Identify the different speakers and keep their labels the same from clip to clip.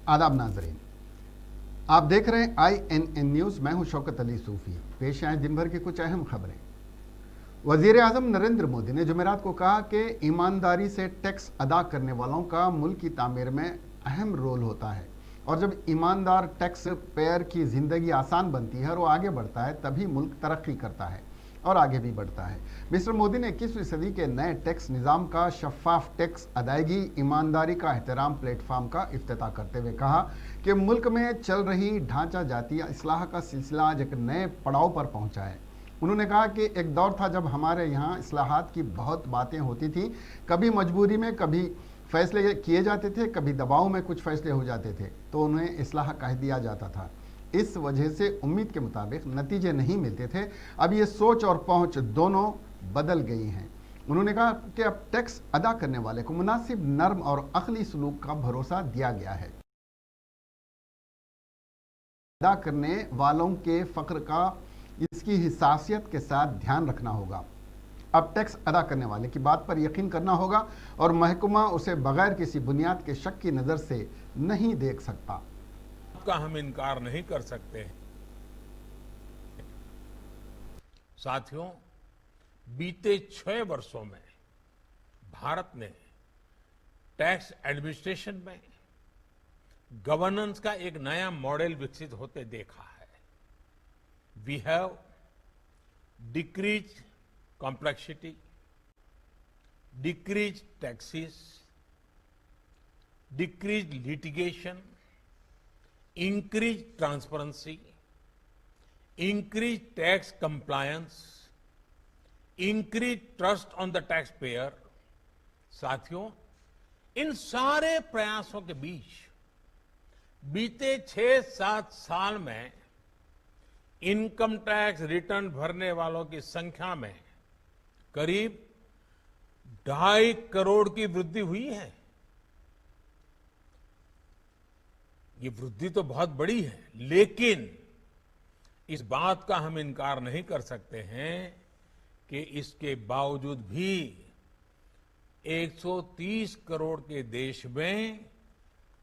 Speaker 1: आदाब नाजरीन, आप देख रहे हैं INN न्यूज़। मैं हूं शौकत अली सूफी। पेश आए दिन भर की कुछ अहम खबरें। वजीर आजम नरेंद्र मोदी ने जुमेरात को कहा कि ईमानदारी से टैक्स अदा करने वालों का मुल्क की तामीर में अहम रोल होता है और जब ईमानदार टैक्स पेयर की ज़िंदगी आसान बनती है और वो आगे बढ़ता है तभी मुल्क तरक्की करता है और आगे भी बढ़ता है। मिस्टर मोदी ने 21वीं सदी के नए टैक्स निज़ाम का शफाफ टैक्स अदायगी ईमानदारी का एहतराम प्लेटफॉर्म का इफ्तिताह करते हुए कहा कि मुल्क में चल रही ढांचा जाती इस्लाह का सिलसिला आज एक नए पड़ाव पर पहुंचा है। उन्होंने कहा कि एक दौर था जब हमारे यहाँ इस्लाहात की बहुत बातें होती थी, कभी मजबूरी में कभी फैसले किए जाते थे, कभी दबाव में कुछ फैसले हो जाते थे तो उन्हें इस्लाह कह दिया जाता था। इस वजह से उम्मीद के मुताबिक नतीजे नहीं मिलते थे। अब ये सोच और पहुंच दोनों बदल गई हैं। उन्होंने कहा कि अब टैक्स अदा करने वाले को मुनासिब नर्म और अखली सलूक का भरोसा दिया गया है। अदा करने वालों के फ़क्र का इसकी हिसासियत के साथ ध्यान रखना होगा। अब टैक्स अदा करने वाले की बात पर यकीन करना होगा और महकमा उसे बगैर किसी बुनियाद के शक की नज़र से नहीं देख सकता।
Speaker 2: का हम इनकार नहीं कर सकते। साथियों, बीते 6 वर्षों में भारत ने टैक्स एडमिनिस्ट्रेशन में गवर्नेंस का एक नया मॉडल विकसित होते देखा है। We have decrease complexity, decrease taxes, decrease litigation, increase transparency, increase tax compliance, increase trust on the taxpayer। साथियों, इन सारे प्रयासों के बीच बीते 6-7 साल में इनकम टैक्स रिटर्न भरने वालों की संख्या में करीब 2.5 करोड़ की वृद्धि हुई है। ये वृद्धि तो बहुत बड़ी है, लेकिन इस बात का हम इनकार नहीं कर सकते हैं कि इसके बावजूद भी 130 करोड़ के देश में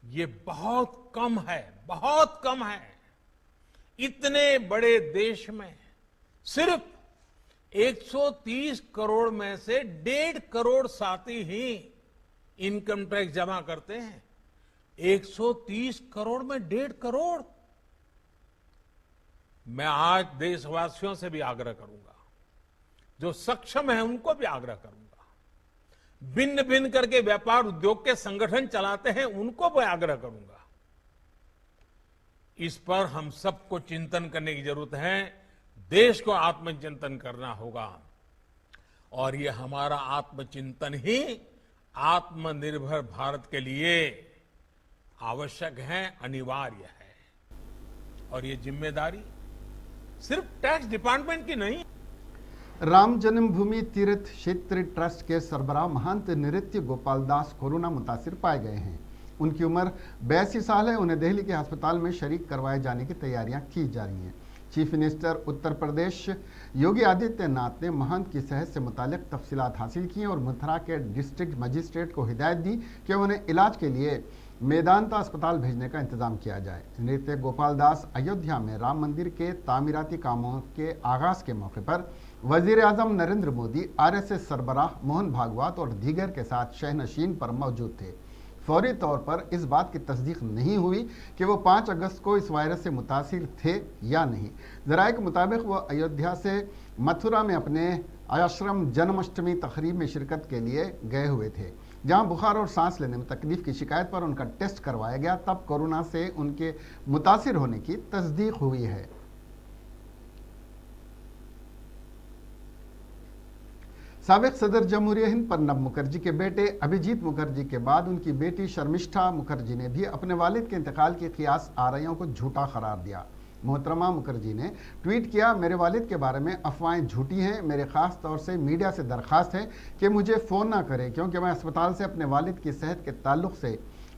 Speaker 2: ये बहुत कम है, बहुत कम है। इतने बड़े देश में सिर्फ 130 करोड़ में से 1.5 करोड़ साथी ही इनकम टैक्स जमा करते हैं। 130 करोड़ में 1.5 करोड़। मैं आज देशवासियों से भी आग्रह करूंगा, जो सक्षम है उनको भी आग्रह करूंगा, भिन्न भिन्न करके व्यापार उद्योग के संगठन चलाते हैं उनको भी आग्रह करूंगा। इस पर हम सबको चिंतन करने की जरूरत है। देश को आत्मचिंतन करना होगा और ये हमारा आत्मचिंतन ही आत्मनिर्भर भारत के लिए आवश्यक है, अनिवार्य है। और ये जिम्मेदारी सिर्फ टैक्स डिपार्टमेंट की नहीं।
Speaker 1: राम जन्मभूमि तीर्थ क्षेत्र ट्रस्ट के सरबराह महंत नृत्य गोपाल दास कोरोना मुतासिर पाए गए हैं। उनकी उम्र 82 साल है। उन्हें दिल्ली के अस्पताल में शरीक करवाए जाने की तैयारियां की जा रही हैं। चीफ मिनिस्टर उत्तर प्रदेश योगी आदित्यनाथ ने महंत की सेहत से मुतालिक तफसीलात हासिल की और मथुरा के डिस्ट्रिक्ट मजिस्ट्रेट को हिदायत दी कि उन्हें इलाज के लिए मेदांता अस्पताल भेजने का इंतजाम किया जाए। नृत्य गोपाल दास अयोध्या में राम मंदिर के तामीराती कामों के आगाज के मौके पर वजीर आजम नरेंद्र मोदी, RSS सरबराह मोहन भागवत और दीगर के साथ शहनशीन पर मौजूद थे। फौरी तौर पर इस बात की तस्दीक नहीं हुई कि वो 5 अगस्त को इस वायरस से मुतासिर थे या नहीं। जराये के मुताबिक वो अयोध्या से मथुरा में अपने आश्रम जन्माष्टमी तकरीब में शिरकत के लिए गए हुए थे, जहां बुखार और सांस लेने में तकलीफ की शिकायत पर उनका टेस्ट करवाया गया। तब कोरोना से उनके मुतासिर होने की तस्दीक हुई है। साबिक सदर जमहूरिया हिंद प्रणब मुखर्जी के बेटे अभिजीत मुखर्जी के बाद उनकी बेटी शर्मिष्ठा मुखर्जी ने भी अपने वालिद के इंतकाल की क़ियास आराइयों को झूठा करार दिया। मोहतरमा मुखर्जी ने ट्वीट किया, मेरे वालिद के बारे में अफवाहें झूठी हैं। मेरे ख़ास तौर से मीडिया से दरख्वास्त है कि मुझे फ़ोन ना करें, क्योंकि मैं अस्पताल से अपने वालिद की सेहत के ताल्लुक़ से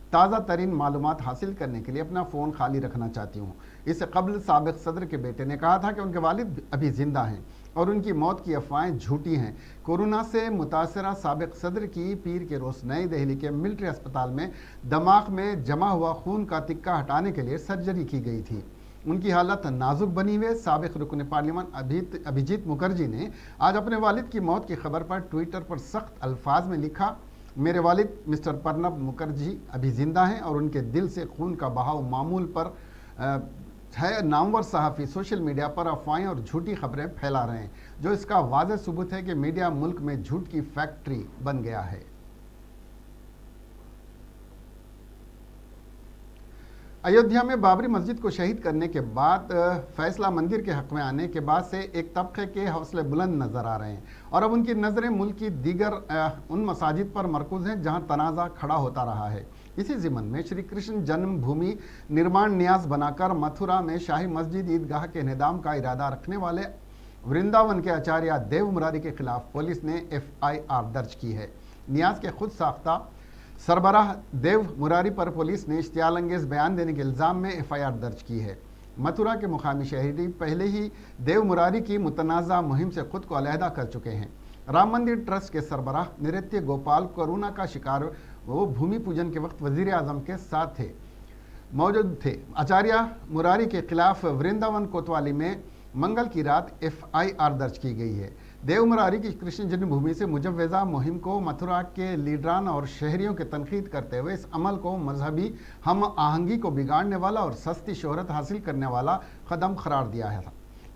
Speaker 1: ताज़ा तरीन मालूमात हासिल करने के लिए अपना फ़ोन खाली रखना चाहती हूँ। इससे कबल साबिक सदर के बेटे ने कहा था कि उनके वालिद अभी जिंदा हैं और उनकी मौत की अफवाहें झूठी हैं। कोरोना से मुतासरा साबिक सदर की पीर के रोज नई दिल्ली के मिलिट्री अस्पताल में दिमाग में जमा हुआ खून का तिक्का हटाने के लिए सर्जरी की गई थी। उनकी हालत नाजुक बनी हुई। साबिक रुकन पार्लियामान अभिजीत मुखर्जी ने आज अपने वालिद की मौत की खबर पर ट्विटर पर सख्त अल्फाज में लिखा, मेरे वालिद मिस्टर प्रणब मुखर्जी अभी जिंदा हैं और उनके दिल से खून का बहाव मामूल पर है। नामवर सहाफ़ी सोशल मीडिया पर अफवाहें और झूठी खबरें फैला रहे हैं, जो इसका वाज़ेह सबूत है कि मीडिया मुल्क में झूठ की फैक्ट्री बन गया है। अयोध्या में बाबरी मस्जिद को शहीद करने के बाद फैसला मंदिर के हक में आने के बाद से एक तबके के हौसले बुलंद नजर आ रहे हैं और अब उनकी नज़रें मुल्क की दीगर उन मसाजिद पर मरकूज हैं जहां तनाज़ा खड़ा होता रहा है। इसी ज़िमन में श्री कृष्ण जन्मभूमि निर्माण न्यास बनाकर मथुरा में शाही मस्जिद ईदगाह के निदाम का इरादा रखने वाले वृंदावन के आचार्य देव मुरारी के खिलाफ पुलिस ने FIR दर्ज की है। न्यास के खुद साख्ता सरबराह देव मुरारी पर पुलिस ने इश्तियालंगेज बयान देने के इल्ज़ाम में FIR दर्ज की है। मथुरा के मुकामी शहरी पहले ही देव मुरारी की मुतनाज़ा मुहिम से खुद को अलहदा कर चुके हैं। राम मंदिर ट्रस्ट के सरबराह नृत्य गोपाल कोरोना का शिकार वो भूमि पूजन के वक्त वजीर आजम के साथ मौजूद थे। आचार्य मुरारी के खिलाफ वृंदावन कोतवाली में मंगल की रात FIR दर्ज की गई है। देव मुरारी की कृष्ण जन्मभूमि से मुजव्वज़ा मुहिम को मथुरा के लीडरान और शहरियों की तनकीद करते हुए इस अमल को मजहबी हम आहंगी को बिगाड़ने वाला और सस्ती शोहरत हासिल करने वाला कदम करार दिया है।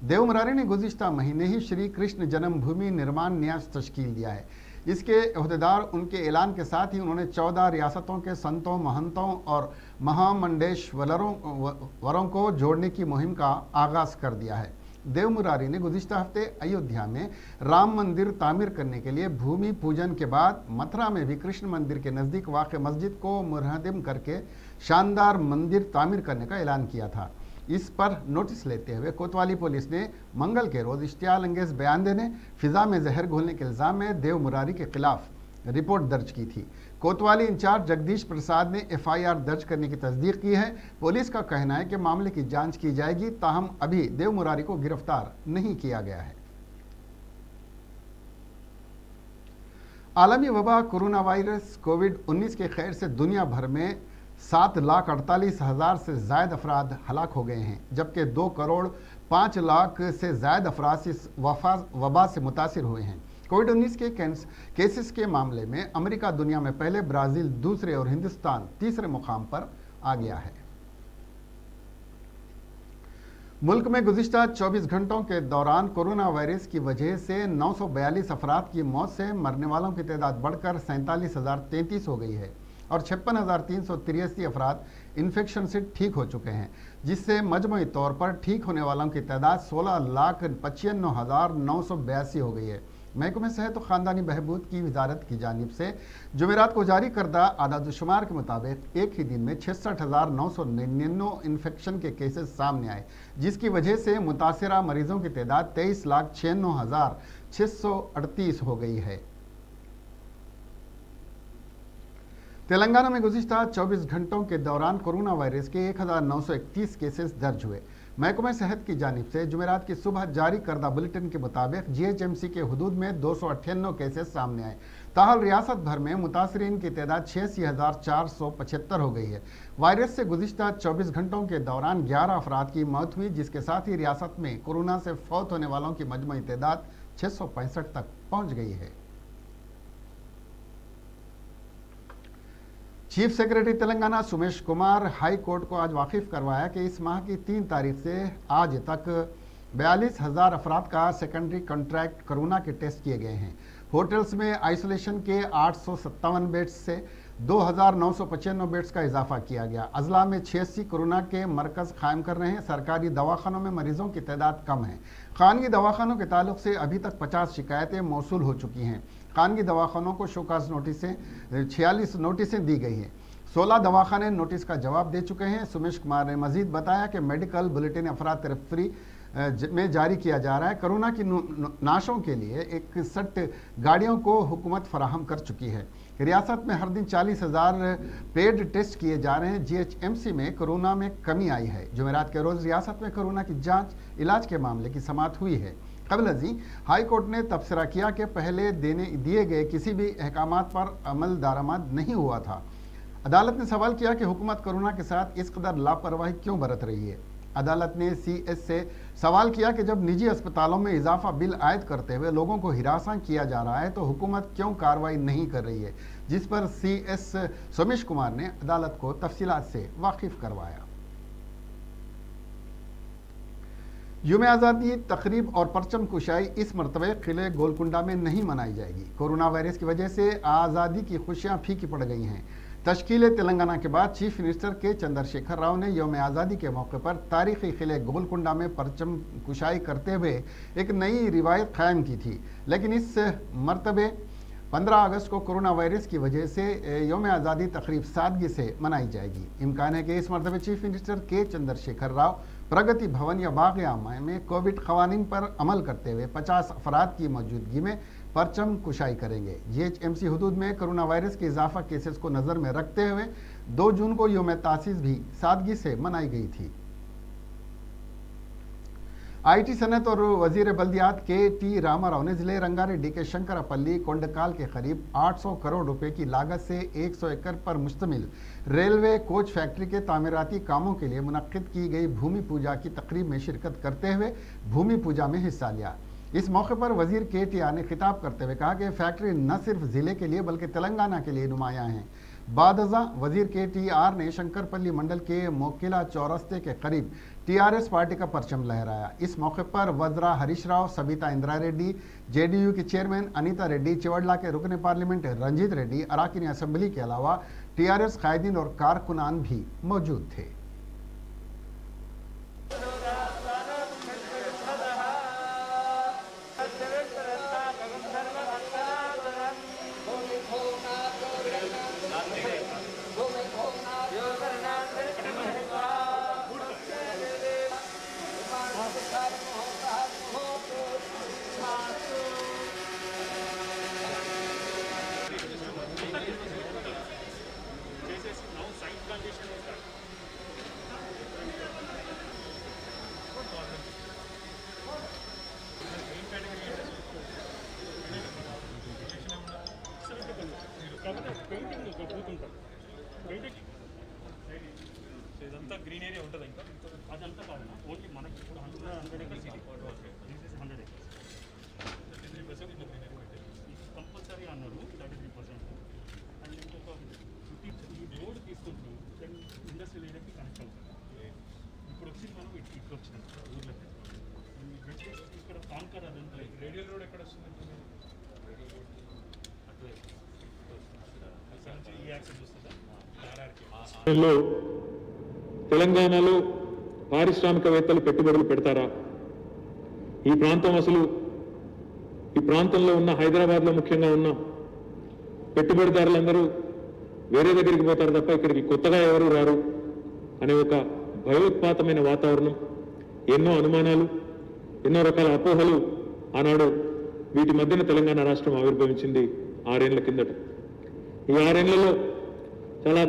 Speaker 1: देव मुरारी ने गुज़िश्ता महीने ही श्री कृष्ण जन्मभूमि निर्माण न्यास तश्कील दिया है। इसके अहदेदार उनके ऐलान के साथ ही उन्होंने 14 रियासतों के संतों, महंतों और महामंडेश्वरों को जोड़ने की मुहिम का आगाज़ कर दिया है। देव मुरारी ने गुज़िश्ता हफ्ते अयोध्या में राम मंदिर तामीर करने के लिए भूमि पूजन के बाद मथुरा में भी कृष्ण मंदिर के नज़दीक वाक़ मस्जिद को मुनहदम करके शानदार मंदिर तामीर करने का ऐलान किया था। इस पर नोटिस लेते हुए कोतवाली पुलिस ने मंगल के रोज़ इश्तियालंगेज बयान देने, फिजा में जहर घोलने के इल्ज़ाम में देव मुरारी के खिलाफ रिपोर्ट दर्ज की थी। कोतवाली इंचार्ज जगदीश प्रसाद ने FIR दर्ज करने की तस्दीक की है। पुलिस का कहना है कि मामले की जांच की जाएगी, ताहम अभी देव मुरारी को गिरफ्तार नहीं किया गया है। आलमी वबा कोरोना वायरस कोविड-19 के खैर से दुनिया भर में 7,48,000 से ज़ायद अफराद हलाक हो गए हैं, जबकि 2,05,00,000 से ज़ायद अफराद इस वबा से मुतासिर हुए हैं। कोविड-19 के केसेस के मामले में अमेरिका दुनिया में पहले, ब्राज़ील दूसरे और हिंदुस्तान तीसरे मुकाम पर आ गया है। मुल्क में गुज़िश्ता 24 घंटों के दौरान कोरोना वायरस की वजह से 942 अफराद की मौत से मरने वालों की तादाद बढ़कर 47,033 हो गई है और 56,383 अफराद इन्फेक्शन से ठीक हो चुके हैं, जिससे मजमूई तौर पर ठीक होने वालों की तादाद 16,95,982 हो गई है। महकमे सेहत और ख़ानदानी बहबूद की वजारत की जानिब से जुमेरात को जारी करदा आदादुशुमार के मुताबिक एक ही दिन में 66,999 इन्फेक्शन के केसेस सामने आए, जिसकी वजह से मुतासरा मरीजों की तादाद 23,96,638 हो गई है। तेलंगाना में गुज़िश्ता 24 घंटों के दौरान कोरोना वायरस के 1,931 केसेस दर्ज हुए। महकमा सेहत की जानिब से जुमेरात की सुबह जारी करदा बुलेटिन के मुताबिक GHMC के हदूद में 298 केसेस सामने आए। ताहल रियासत भर में मुतासरीन की तादाद 86,475 हो गई है। वायरस से गुज़िश्ता 24 घंटों के दौरान 11 अफराद की मौत हुई, जिसके साथ ही रियासत में कोरोना से फौत होने वालों की मजमूई तादाद 665 तक पहुँच गई है। Chief secretary Telangana Sumesh Kumar high court को आज वाकिफ करवाया कि इस माह की 3 तारीख से आज तक 42,000 अफराद का सेकेंडरी कॉन्ट्रैक्ट कोरोना के टेस्ट किए गए हैं। होटल्स में आइसोलेशन के 857 बेड्स से 2,995 बेड्स का इजाफा किया गया। अजला में 86 कोरोना के मरकज़ कायम कर रहे हैं। सरकारी दवाखानों में मरीजों की तादाद कम है। खानगी दवाखानों के ताल्लुक से अभी तक 50 शिकायतें मौसूल हो चुकी हैं। खानगी दवाखानों को शोकाज नोटिसें 46 नोटिसें दी गई हैं। 16 दवाखाने नोटिस का जवाब दे चुके हैं। सुमेश कुमार ने मजीद बताया कि मेडिकल बुलेटिन अफराद तफरी में जारी किया जा रहा है। कोरोना की नाशों के लिए 61 गाड़ियों को हुकूमत फराहम कर चुकी है। रियासत में हर दिन 40,000 पेड टेस्ट किए जा रहे हैं। GHMC में कोरोना में कमी आई है। जुमेरात के रोज़ रियासत में कोरोना की जांच इलाज के मामले की समाअत हुई है। कबल हाई कोर्ट ने तबसरा किया कि पहले दिए गए किसी भी अहकामात पर अमल दरामद नहीं हुआ था। अदालत ने सवाल किया कि हुकूमत कोरोना के साथ इस कदर लापरवाही क्यों बरत रही है। अदालत ने CS से सवाल किया कि जब निजी अस्पतालों में इजाफा बिल आयद करते हुए लोगों को हिरासा किया जा रहा है तो हुकूमत क्यों कार्रवाई नहीं कर रही है, जिस पर CS सोमेश कुमार ने अदालत को तफसीलात से वाकिफ करवाया। यूम आज़ादी तकरीब और परचम कुशाई इस मरतबे किले गोलकुंडा में नहीं मनाई जाएगी। कोरोना वायरस की वजह से आज़ादी की खुशियां फीकी पड़ गई हैं। तश्कील तेलंगाना के बाद चीफ मिनिस्टर के चंद्रशेखर राव ने यौम आज़ादी के मौके पर तारीखी किले गोलकुंडा में परचम कुशाई करते हुए एक नई रिवायत कायम की थी, लेकिन इस मरतबे 15 अगस्त को कोरोना वायरस की वजह से यौम आज़ादी तकरीब सादगी से मनाई जाएगी। इम्कान है कि इस मरतबे चीफ मिनिस्टर के चंद्रशेखर राव प्रगति भवन या बाग-ए-आमा में कोविड कवानीन पर अमल करते हुए 50 अफराद की मौजूदगी में परचम कुशाई करेंगे। GHMC हुदूद में कोरोना वायरस के इजाफा केसेस को नज़र में रखते हुए 2 जून को यौम तासीस भी सादगी से मनाई गई थी। IT सनत और वजीर बल्दियात KT रामाराव ने जिले रंगारेड्डी के शंकरपल्ली कोंडकाल के करीब 800 करोड़ रुपए की लागत से 100 एकड़ पर मुश्तमिल रेलवे कोच फैक्ट्री के तामीराती कामों के लिए मुनक्किद की गई भूमि पूजा की तकरीब में शिरकत करते हुए भूमि पूजा में हिस्सा लिया। इस मौके पर वजीर KTR ने खिताब करते हुए कहा कि फैक्ट्री न सिर्फ जिले के लिए बल्कि तेलंगाना के लिए नुमायां है। बादजा वजीर KTR ने शंकरपल्ली मंडल के मोकिला चौरस्ते के करीब TRS पार्टी का परचम लहराया। इस मौके पर वज़रा हरीश राव, सबिता इंदिरा रेड्डी, JDU की चेयरमैन अनीता रेड्डी, चिवडला के रुकन पार्लियामेंट रंजीत रेड्डी, अराकीन असम्बली के अलावा TRS कायदीन और कारकुनान भी मौजूद थे।
Speaker 3: ఇదంతా గ్రీన్ ఏరియా ఉంటుంది ఇంకా అదంతా కాదు ఓన్లీ మనకి ఇప్పుడు 100 ఎకర్స్ ఇది 100 ఎకర్స్ 33% ఇట్లా గ్రీన్ ఏరియా కంపల్సరీ అన్నారు 33% అండ్ ఇంకొక 50 ఈ రోడ్ తీసుకుంటూ ఇండస్ట్రియల్ ఏరియాకి కనెక్ట్ అవుతుంది. ఇప్పుడు వచ్చింది మనం ఇట్లా వచ్చినాం ఊర్లోకి ఇక్కడ కాన్కర్ అదంతా రేడియల్ రోడ్ ఎక్కడ వస్తుంది అటువైపు ఈ యాక్సెస్ వస్తుందా
Speaker 4: తెలంగాణలో పారిశ్రామికవేత్తలు పెట్టుబడులు పెడతారా? ఈ ప్రాంతం అసలు ఈ ప్రాంతంలో ఉన్న హైదరాబాద్లో ముఖ్యంగా ఉన్న పెట్టుబడిదారులందరూ వేరే దగ్గరికి పోతారు తప్ప ఇక్కడికి కొత్తగా ఎవరు రారు అనే ఒక భయోత్పాతమైన వాతావరణం, ఎన్నో అనుమానాలు, ఎన్నో రకాల అపోహలు ఆనాడు వీటి మధ్యన తెలంగాణ రాష్ట్రం ఆవిర్భవించింది 6 ఏళ్ల కిందట. ఈ 6 ఏళ్లలో చాలా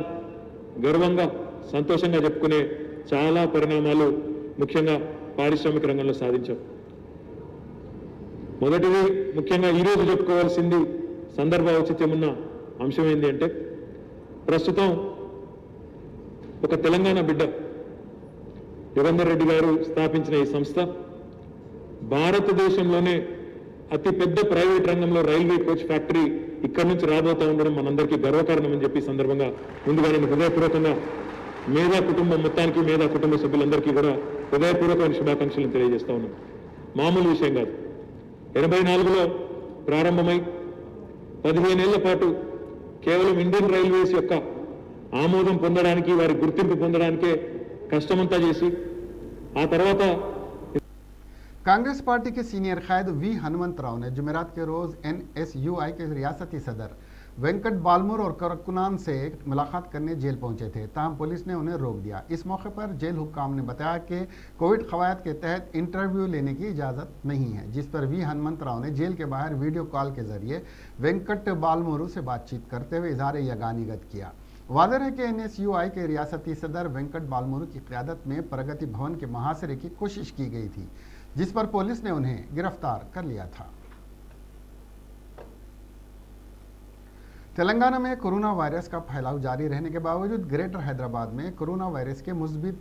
Speaker 4: గర్వంగా సంతోషంగా చెప్పుకునే చాలా పరిణామాలు ముఖ్యంగా పారిశ్రామిక రంగంలో సాధించాం. మొదటిది ముఖ్యంగా ఈరోజు చెప్పుకోవాల్సింది సందర్భ ఔచిత్యం ఉన్న అంశం ఏంటి అంటే, ప్రస్తుతం ఒక తెలంగాణ బిడ్డ యుగంధర్ రెడ్డి గారు స్థాపించిన ఈ సంస్థ భారతదేశంలోనే అతి పెద్ద ప్రైవేట్ రంగంలో రైల్వే కోచ్ ఫ్యాక్టరీ ఇక్కడి నుంచి రాబోతా ఉండడం మనందరికీ గర్వకారణం అని చెప్పి సందర్భంగా ముందుగా నేను హృదయపూర్వకంగా మేధా కుటుంబం మొత్తానికి, మేధా కుటుంబ సభ్యులందరికీ కూడా హృదయపూర్వకమైన శుభాకాంక్షలు తెలియజేస్తా ఉన్నాను. మామూలు విషయం కాదు. 84లో ప్రారంభమై 15 ఏళ్ల పాటు కేవలం ఇండియన్ రైల్వేస్ యొక్క ఆమోదం పొందడానికి, వారి గుర్తింపు పొందడానికే కష్టమంతా చేసి ఆ తర్వాత
Speaker 1: कांग्रेस पार्टी के सीनियर कायद V हनुमंत राव ने जुमेरात के रोज NSUI के रियासती सदर वेंकट बालमुर और कारकुनान से मुलाकात करने जेल पहुंचे थे, ताहम पुलिस ने उन्हें रोक दिया। इस मौके पर जेल हुक्काम ने बताया कि कोविड कवायद के तहत इंटरव्यू लेने की इजाज़त नहीं है, जिस पर V हनुमंत राव ने जेल के बाहर वीडियो कॉल के जरिए वेंकट बालमुरु से बातचीत करते हुए इजहार यगानीगत किया। वाज़ेह है कि NSUI के रियासती सदर वेंकट बालमुरु की क़यादत में प्रगति भवन के मुहासरे की कोशिश की गई थी। जिस पर पुलिस ने उन्हें गिरफ्तार कर लिया था। तेलंगाना में कोरोना वायरस का फैलाव जारी रहने के बावजूद ग्रेटर हैदराबाद में कोरोना वायरस के मुस्बित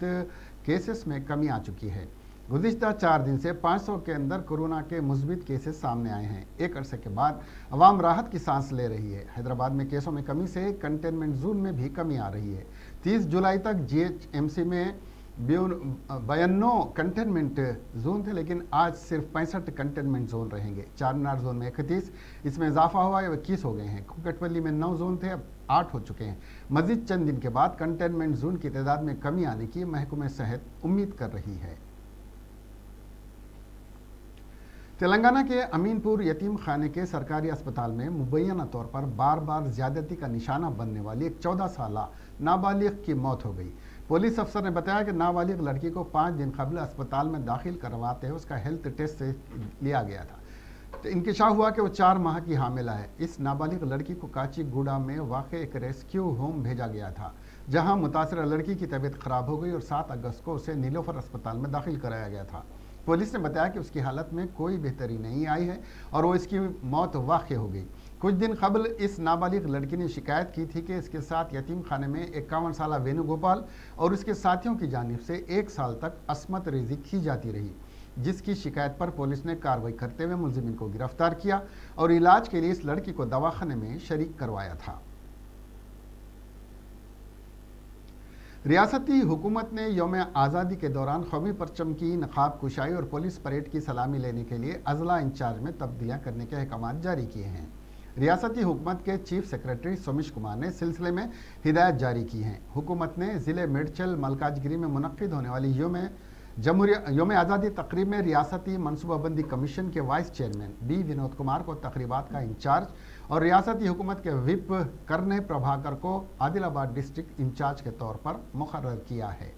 Speaker 1: केसेस में कमी आ चुकी है। गुज़िश्ता 4 दिन से 500 के अंदर कोरोना के मुस्बित केसेस सामने आए हैं। एक अरसे के बाद अवाम राहत की सांस ले रही है। हैदराबाद में केसों में कमी से कंटेनमेंट जोन में भी कमी आ रही है। 30 जुलाई तक GHMC में 92 कंटेनमेंट जोन थे, लेकिन आज सिर्फ 65 कंटेनमेंट जोन रहेंगे। चारमीनार जोन में 31, इसमें इजाफा हुआ है, 21 हो गए हैं। कुकटपल्ली में 9 जोन थे, अब 8 हो चुके हैं। मजीद चंद दिन के बाद कंटेनमेंट जोन की तादाद में कमी आने की महकमे सेहत उम्मीद कर रही है। तेलंगाना के अमीनपुर यतीम खाने के सरकारी अस्पताल में मुबैना तौर पर बार बार ज्यादती का निशाना बनने वाली एक 14 साला नाबालिग की मौत हो गई। पुलिस अफसर ने बताया कि नाबालिग लड़की को 5 दिन कबल अस्पताल में दाखिल करवाते हुए उसका हेल्थ टेस्ट से लिया गया था। तो इंकशाफ हुआ कि वो 4 माह की हामिला है। इस नाबालिग लड़की को काचीगुड़ा में वाक़ एक रेस्क्यू होम भेजा गया था, जहां मुतासरा लड़की की तबीयत खराब हो गई और 7 अगस्त को उसे नीलोफर अस्पताल में दाखिल कराया गया था। पुलिस ने बताया कि उसकी हालत में कोई बेहतरी नहीं आई है और वो इसकी मौत वाक़ हो गई। कुछ दिन कबल इस नाबालिग लड़की ने शिकायत की थी कि इसके साथ यतीम खाने में 51 साला वेणुगोपाल और उसके साथियों की जानिब से 1 साल तक असमत रेजी की जाती रही, जिसकी शिकायत पर पुलिस ने कार्रवाई करते हुए मुलजिमिन को गिरफ्तार किया और इलाज के लिए इस लड़की को दवाखाने में शरीक करवाया था। रियासती हुकूमत ने यौम आज़ादी के दौरान कौमी परचम की नकाब कुशाई और पुलिस परेड की सलामी लेने के लिए अजला इंचार्ज में तब्दीलियाँ करने के अहकाम जारी किए हैं। रियासती हुकूमत के चीफ सेक्रेटरी सोमेश कुमार ने सिलसिले में हिदायत जारी की हैं। हुकूमत ने ज़िले मेडचल मलकाजगिरी में मुनक्किद होने वाली यौम आज़ादी तकरीब में रियासती मनसूबाबंदी कमीशन के vice chairman B Vinod Kumar को तकरीबात का इंचार्ज और रियासती हुकूमत के विप करने प्रभाकर को आदिलाबाद डिस्ट्रिक्ट इंचार्ज के तौर पर मुकर्रर किया है।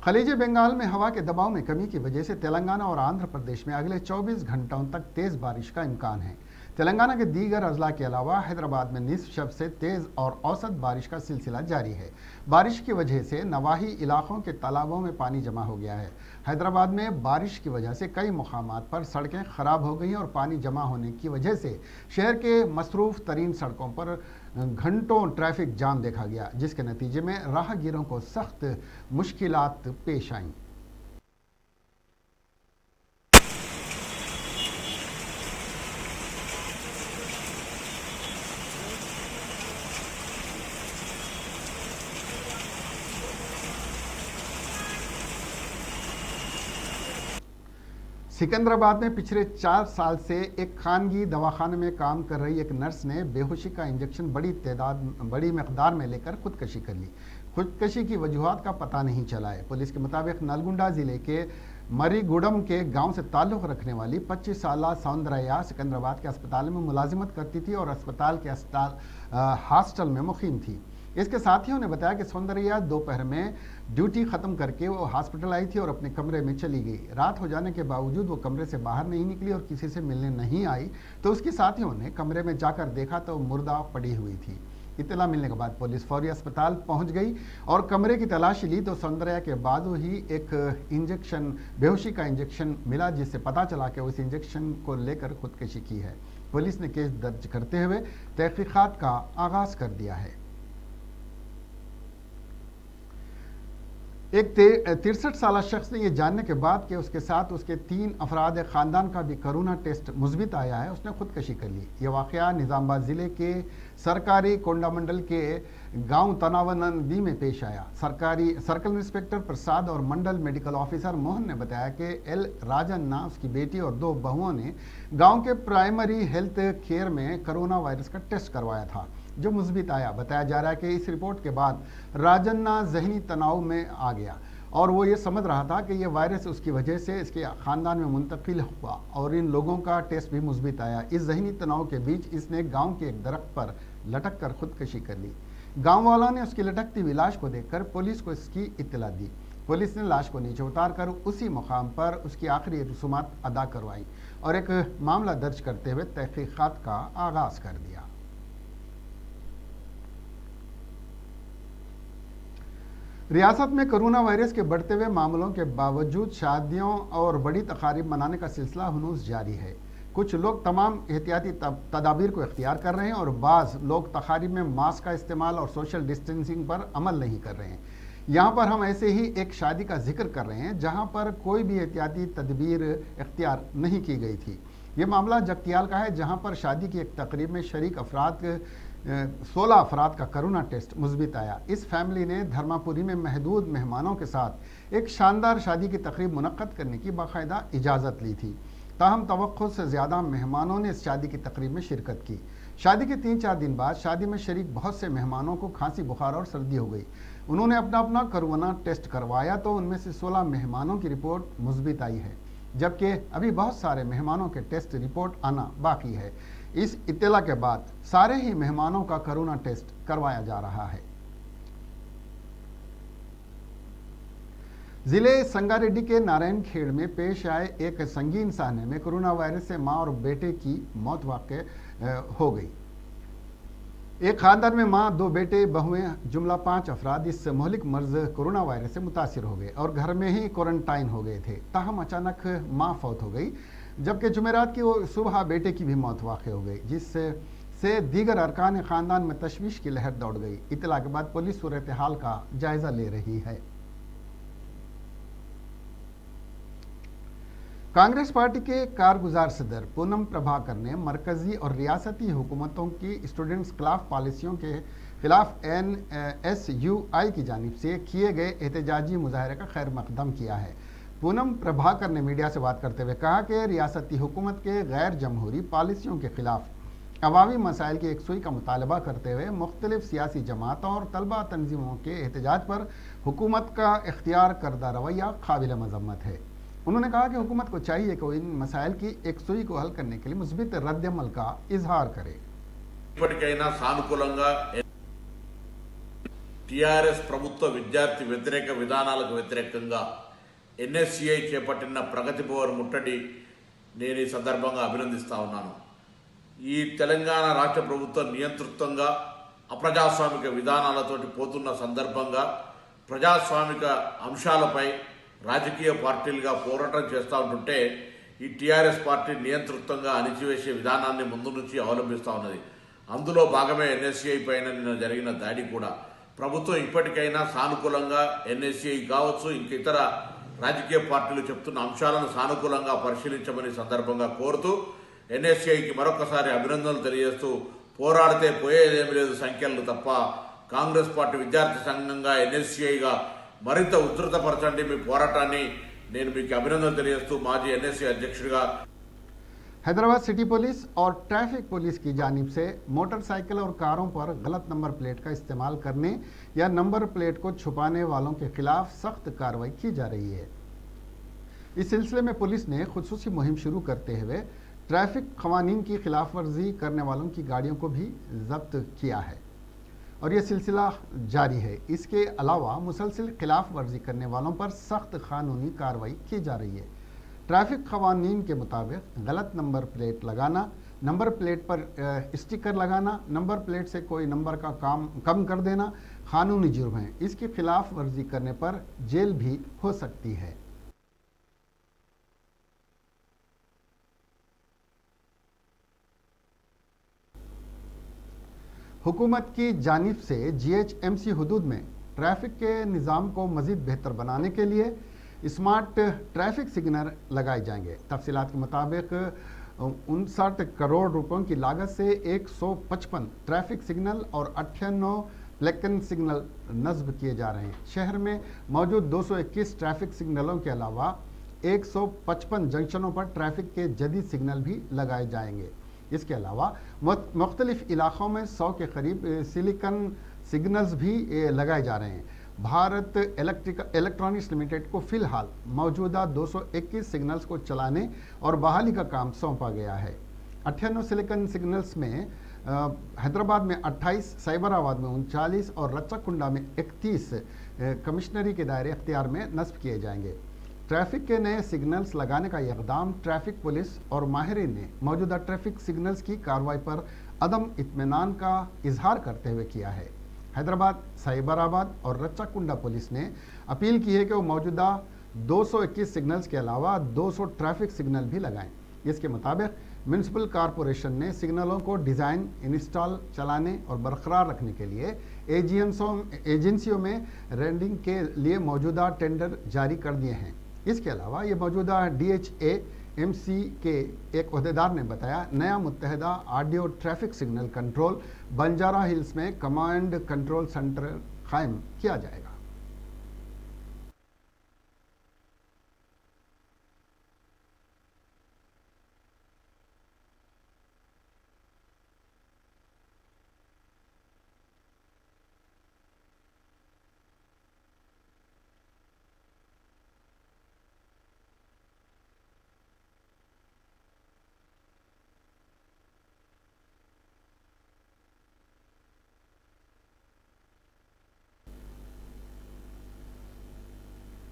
Speaker 1: खलीज बंगाल में हवा के दबाव में कमी की वजह से तेलंगाना और आंध्र प्रदेश में अगले 24 घंटों तक तेज़ बारिश का इम्कान है। तेलंगाना के दीगर अजला के अलावा हैदराबाद में निस्फ शब से तेज़ और औसत बारिश का सिलसिला जारी है। बारिश की वजह से नवाही इलाकों के तालाबों में पानी जमा हो गया है। हैदराबाद में बारिश की वजह से कई मुकामात पर सड़कें खराब हो गई और पानी जमा होने की वजह से शहर के मसरूफ़ तरीन सड़कों पर घंटों ट्रैफिक जाम देखा गया, जिसके नतीजे में राहगीरों को सख्त मुश्किलात पेश आईं। सिकंदराबाद में पिछले 4 साल से एक खानगी दवाखाने में काम कर रही एक नर्स ने बेहोशी का इंजेक्शन बड़ी मकदार में लेकर खुदकशी कर ली। खुदकशी की वजूहात का पता नहीं चला है। पुलिस के मुताबिक नलगुंडा ज़िले के मरीगुडम के गांव से ताल्लुक़ रखने वाली 25 साला सौंदर्या सिकंदराबाद के अस्पताल में मुलाजिमत करती थी और अस्पताल के हॉस्टल में मुकीम थी। इसके साथियों ने बताया कि सौंदर्या दोपहर में ड्यूटी ख़त्म करके वो हॉस्पिटल आई थी और अपने कमरे में चली गई। रात हो जाने के बावजूद वो कमरे से बाहर नहीं निकली और किसी से मिलने नहीं आई, तो उसके साथियों ने कमरे में जाकर देखा तो मुर्दा पड़ी हुई थी। इत्तला मिलने के बाद पुलिस फौरी अस्पताल पहुंच गई और कमरे की तलाशी ली तो सौंदर्या के बाद ही एक इंजेक्शन, बेहोशी का इंजेक्शन मिला, जिससे पता चला कि उस इंजेक्शन को लेकर खुदकशी की है। पुलिस ने केस दर्ज करते हुए तहकीकात का आगाज़ कर दिया है। एक 63 साला शख्स ने यह जानने के बाद कि उसके साथ उसके 3 अफराद ख़ानदान का भी कोरोना टेस्ट मुस्बित आया है, उसने खुदकशी कर ली। यह वाक़या निज़ामाबाद ज़िले के सरकारी कोंडा मंडल के गांव तनावनदी में पेश आया। सरकारी सर्कल इंस्पेक्टर प्रसाद और मंडल मेडिकल ऑफिसर मोहन ने बताया कि एल राजन्ना, उसकी बेटी और 2 बहुओं ने गाँव के प्राइमरी हेल्थ केयर में कोरोना वायरस का टेस्ट करवाया था, जो मुस्बित आया। बताया जा रहा है कि इस रिपोर्ट के बाद राजन्ना जहनी तनाव में आ गया और वो ये समझ रहा था कि ये वायरस उसकी वजह से इसके ख़ानदान में मुंतकिल हुआ और इन लोगों का टेस्ट भी मुस्बित आया। इस जहनी तनाव के बीच इसने गांव के एक दरख्त पर लटक कर खुदकशी कर ली। गांव वालों ने उसकी लटकती हुई लाश को देखकर पुलिस को इसकी इत्तला दी। पुलिस ने लाश को नीचे उतार कर उसी मुकाम पर उसकी आखिरी रसूमात अदा करवाई और एक मामला दर्ज करते हुए तहकीकात का आगाज़ कर दिया। रियासत में कोरोना वायरस के बढ़ते हुए मामलों के बावजूद शादियों और बड़ी तकारीब मनाने का सिलसिला हुनूस जारी है। कुछ लोग तमाम एहतियाती तदाबीर को इख्तियार कर रहे हैं और बाज़ लोग तकारीब में मास्क का इस्तेमाल और सोशल डिस्टेंसिंग पर अमल नहीं कर रहे हैं। यहाँ पर हम ऐसे ही एक शादी का जिक्र कर रहे हैं जहाँ पर कोई भी एहतियाती तदबीर इख्तियार नहीं की गई थी। ये मामला जगतियाल का है, जहाँ पर शादी की एक तकरीब में शरीक 16 अफराद का कोरोना टेस्ट मुस्बित आया। इस फैमिली ने धर्मापुरी में महदूद मेहमानों के साथ एक शानदार शादी की तकरीब मुनक्कद करने की बाकायदा इजाज़त ली थी। ताहम तवक्कुत से ज़्यादा मेहमानों ने इस शादी की तकरीब में शिरकत की। शादी के 3-4 दिन बाद शादी में शरीक बहुत से मेहमानों को खांसी, बुखार और सर्दी हो गई। उन्होंने अपना कोरोना टेस्ट करवाया तो उनमें से 16 मेहमानों की रिपोर्ट मुस्बित आई है, जबकि अभी बहुत सारे मेहमानों के टेस्ट रिपोर्ट आना बाकी है। इस इत्तला के बाद सारे ही मेहमानों का कोरोना टेस्ट करवाया जा रहा है। जिले संगारेड्डी के नारायण खेड़ में पेश आए एक संगीन साहने में कोरोना वायरस से मां और बेटे की मौत वाक़ हो गई। एक खानदान में मां, 2 बेटे, बहुएं, जुमला 5 अफराद इस मोहलिक मर्ज कोरोना वायरस से मुतासिर हो गए और घर में ही क्वारंटाइन हो गए थे। ताहम अचानक मां फौत हो गई, जबकि जुमेरात की सुबह बेटे की भी मौत वाक़ हो गई, जिससे दीगर अरकान ख़ानदान में तशवीश की लहर दौड़ गई। इत्तला के बाद पुलिस सूरत हाल का जायज़ा ले रही है। कांग्रेस पार्टी के कारगुजार सदर पूनम प्रभाकर ने मरकजी और रियासती हुकूमतों की स्टूडेंट्स खिलाफ पॉलिसियों के खिलाफ NSUI की जानिब से किए गए एहतजाजी मुजाहरे का खैर मकदम किया है। पूनम प्रभाकर ने मीडिया से बात करते हुए कहा कि रियासती हुकूमत के गैर जमहूरी पॉलिसियों के खिलाफ अवामी मसाइल की एकसुई का मुतालबा करते हुए मुख्तलिफ सियासी जमातों और तलबा तंजीमों के एहतजाज पर हुकूमत का इख्तियार करदा रवैया काबिल मजम्मत है। उन्होंने कहा कि हुकूमत को चाहिए कि इन मसाइल की एकसुई को हल करने के लिए मुस्बित रद्दअमल का इजहार करे।
Speaker 5: ఇప్పటికైనా సానుకూలంగా టీఆర్ఎస్ ప్రభుత్వ విద్యార్థి వ్యతిరేక విధానాలకు వ్యతిరేకంగా NSCI చేపట్టిన ప్రగతి భవన్ ముట్టడి నేను ఈ సందర్భంగా అభినందిస్తా ఉన్నాను. ఈ తెలంగాణ రాష్ట్ర ప్రభుత్వ నియంతృత్వంగా అప్రజాస్వామిక విధానాలతోటి పోతున్న సందర్భంగా ప్రజాస్వామిక అంశాలపై రాజకీయ పార్టీలుగా పోరాటం చేస్తూ ఉంటుంటే ఈ టీఆర్ఎస్ పార్టీ నియంతృత్వంగా అణిచివేసే విధానాన్ని ముందు నుంచి అవలంబిస్తూ ఉన్నది. అందులో భాగమే NSCI పైన నిన్న జరిగిన దాడి కూడా. ప్రభుత్వం ఇప్పటికైనా సానుకూలంగా NSCI కావచ్చు, ఇంక ఇతర రాజకీయ పార్టీలు చెప్తున్న అంశాలను సానుకూలంగా పరిశీలించమని సందర్భంగా కోరుతూ NSCIకి మరొకసారి అభినందనలు తెలియజేస్తూ, పోరాడితే పోయేదేమీ లేదు సంఖ్యలు తప్ప కాంగ్రెస్ పార్టీ విద్యార్థి సంఘంగా NSCIగా మరింత ఉధృతపరచండి మీ పోరాటాన్ని నేను మీకు అభినందనలు తెలియజేస్తూ మాజీ NSCI అధ్యక్షుడిగా
Speaker 1: हैदराबाद सिटी पुलिस और ट्रैफिक पुलिस की जानिब से मोटरसाइकिल और कारों पर गलत नंबर प्लेट का इस्तेमाल करने या नंबर प्लेट को छुपाने वालों के खिलाफ सख्त कार्रवाई की जा रही है। इस सिलसिले में पुलिस ने खुसूसी मुहिम शुरू करते हुए ट्रैफिक कवानीन की खिलाफ वर्जी करने वालों की गाड़ियों को भी जब्त किया है और यह सिलसिला जारी है। इसके अलावा मुसलसिल खिलाफ वर्जी करने वालों पर सख्त कानूनी कार्रवाई की जा रही है। ट्रैफिक कवानीन के मुताबिक गलत नंबर प्लेट लगाना, नंबर प्लेट पर स्टिकर लगाना, नंबर प्लेट से कोई नंबर का काम कम कर देना कानूनी जुर्म है। इसकी खिलाफ वर्जी करने पर जेल भी हो सकती है। हुकूमत की जानिब से GHMC हुदूद में ट्रैफिक के निज़ाम को मज़ीद बेहतर बनाने के लिए स्मार्ट ट्रैफिक सिग्नल लगाए जाएंगे। तफसीलात के मुताबिक 59 करोड़ रुपयों की लागत से 155 ट्रैफिक सिग्नल और 98 प्लेकन सिग्नल नस्ब किए जा रहे हैं। शहर में मौजूद 221 ट्रैफिक सिग्नलों के अलावा 155 जंक्शनों पर ट्रैफिक के जदीद सिग्नल भी लगाए जाएंगे। इसके अलावा मुख्तलिफ इलाक़ों में 100 के करीब सिलिकन सिग्नल्स भी लगाए जा रहे हैं। भारत इलेक्ट्रॉनिक्स लिमिटेड को फिलहाल मौजूदा 221 सिग्नल्स को चलाने और बहाली का काम सौंपा गया है। 98 सिलिकन सिग्नल्स में हैदराबाद में 28, साइबराबाद में 39 और रच्चाकुंडा में 31 कमिश्नरी के दायरे अख्तियार में नस्ब किए जाएंगे। ट्रैफिक के नए सिग्नल्स लगाने का इक़दाम ट्रैफिक पुलिस और माहिरीन ने मौजूदा ट्रैफिक सिग्नल्स की कार्रवाई पर अदम इत्मीनान का इजहार करते हुए किया है। हैदराबाद, साइबराबाद और रच्चाकुंडा पुलिस ने अपील की है कि वो मौजूदा 221 सिग्नल्स के अलावा 200 ट्रैफिक सिग्नल भी लगाएं। इसके मुताबिक म्यूनिसिपल कॉरपोरेशन ने सिग्नलों को डिज़ाइन, इंस्टॉल, चलाने और बरकरार रखने के लिए एजेंसियों में रेंडिंग के लिए मौजूदा टेंडर जारी कर दिए हैं। इसके अलावा ये मौजूदा DHAMC के एक अहदेदार ने बताया, नया मुत्तहदा audio traffic signal control Banjara Hills में कमांड कंट्रोल सेंटर कायम किया जाएगा।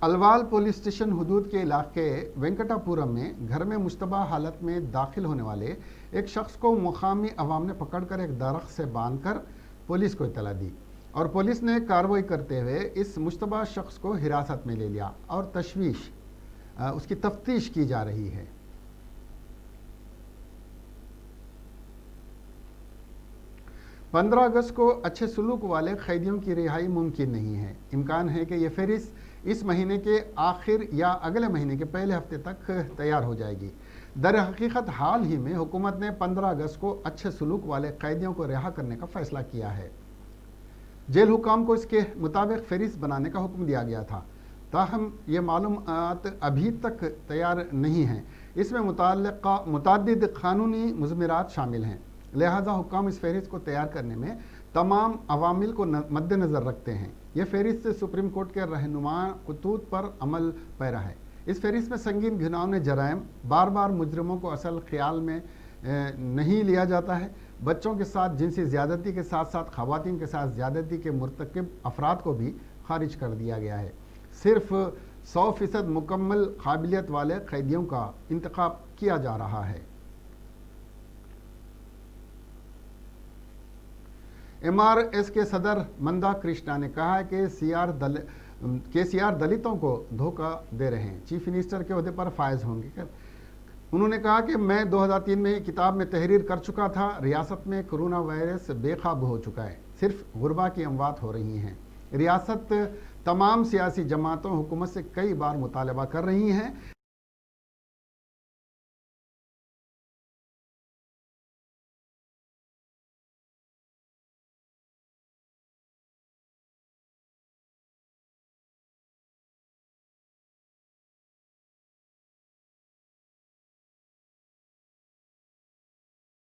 Speaker 1: अलवाल पुलिस स्टेशन हुदूद के इलाके वेंकटापुरम में घर में मुश्तबा हालत में दाखिल होने वाले एक शख्स को मुकामी अवाम ने पकड़कर एक दरख्त से बांधकर पुलिस को इत्तला दी और पुलिस ने कार्रवाई करते हुए इस मुश्तबा शख्स को हिरासत में ले लिया और उसकी तफ्तीश की जा रही है। पंद्रह अगस्त को अच्छे सलूक वाले कैदियों की रिहाई मुमकिन नहीं है। इम्कान है कि यह फहरिस्त इस महीने के आखिर या अगले महीने के पहले हफ्ते तक तैयार हो जाएगी। दर हकीकत हाल ही में हुकूमत ने 15 अगस्त को अच्छे सलूक वाले कैदियों को रिहा करने का फैसला किया है। जेल हुकाम को इसके मुताबिक फहरिस्त बनाने का हुक्म दिया गया था, ताहम ये मालूमात अभी तक तैयार नहीं हैं। इसमें मुतअद्दिद कानूनी मुज़मिरात शामिल हैं, लिहाजा हुकाम इस फहरिस्त को तैयार करने में तमाम अवामिल को मद्देनज़र रखते हैं। यह फहरिस्त सुप्रीम कोर्ट के रहनुमा खतूत पर अमल पैरा है। इस फहरिस्त में संगीन घिनौने जराइम, बार बार मुजरिमों को असल ख्याल में नहीं लिया जाता है, बच्चों के साथ जिनसी ज़्यादती के साथ साथ ख़वातीन के साथ ज़्यादती के मुर्तकिब अफराद को भी खारिज कर दिया गया है। सिर्फ 100% मुकम्मल काबिलियत वाले कैदियों का इंतखाब किया जा रहा है। MRS के सदर मंदा कृष्णा ने कहा है कि KCR दलितों को धोखा दे रहे हैं, चीफ मिनिस्टर के ओहदे पर फायज होंगे। उन्होंने कहा कि मैं 2003 में ही किताब में तहरीर कर चुका था, रियासत में कोरोना वायरस बेकाबू हो चुका है, सिर्फ गुरबा की अमवात हो रही हैं। रियासत तमाम सियासी जमातों हुकूमत से कई बार मुतालबा कर रही हैं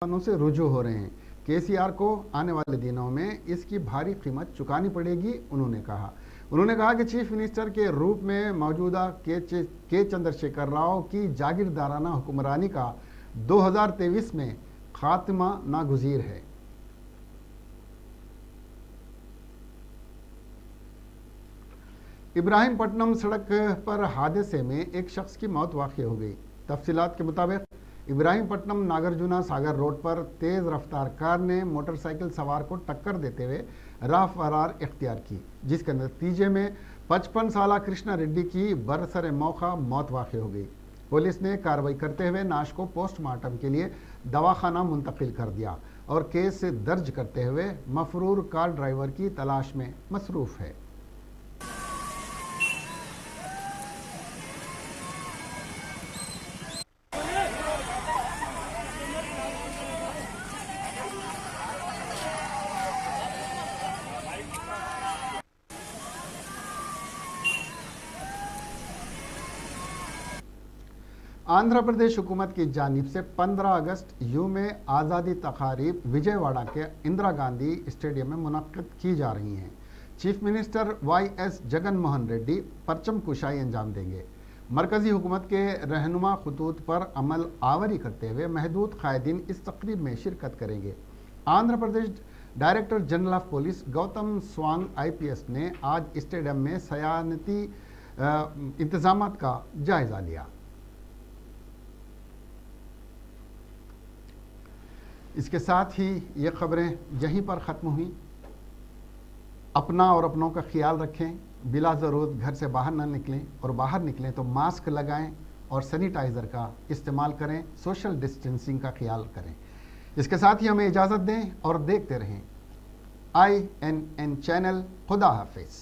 Speaker 1: से रुजू हो रहे हैं। KCR को आने वाले दिनों में इसकी भारी कीमत चुकानी पड़ेगी, उन्होंने कहा कि चीफ मिनिस्टर के रूप में मौजूदा के चंद्रशेखर राव की जागीरदाराना हुक्मरानी का 2023 में खात्मा नागुज़ीर है। इब्राहिमपट्टनम सड़क पर हादसे में एक शख्स की मौत वाक़ई हो गई। तफसीलात के मुताबिक इब्राहिमपट्टनम नागार्जुना सागर रोड पर तेज़ रफ्तार कार ने मोटरसाइकिल सवार को टक्कर देते हुए राह फरार इख्तियार की, जिसके नतीजे में 55 साला कृष्णा रेड्डी की बरसर मौका मौत वाक़ई हो गई। पुलिस ने कार्रवाई करते हुए नाश को पोस्टमार्टम के लिए दवाखाना मुंतकिल कर दिया और केस दर्ज करते हुए मफरूर कार ड्राइवर की तलाश में मसरूफ़ है। आंध्र प्रदेश हुकूमत की जानिब से 15 अगस्त यूम आज़ादी तकारीब विजयवाड़ा के इंदिरा गांधी स्टेडियम में मुनक्किद की जा रही हैं। Chief minister YS Jagan Mohan Reddy परचम कुशाई अंजाम देंगे। मरकज़ी हुकूमत के रहनुमा खतूत पर अमल आवरी करते हुए महदूद कायदीन इस तकरीब में शिरकत करेंगे। Andhra Pradesh director general of police Gautam Sawang IPS ने आज स्टेडियम में सयानती इंतजामात का जायज़ा लिया। इसके साथ ही ये खबरें यहीं पर ख़त्म हुई। अपना और अपनों का ख्याल रखें, बिला ज़रूरत घर से बाहर ना निकलें, और बाहर निकलें तो मास्क लगाएं और सैनिटाइज़र का इस्तेमाल करें, सोशल डिस्टेंसिंग का ख्याल करें। इसके साथ ही हमें इजाज़त दें और देखते रहें INN चैनल। खुदा हाफिज़।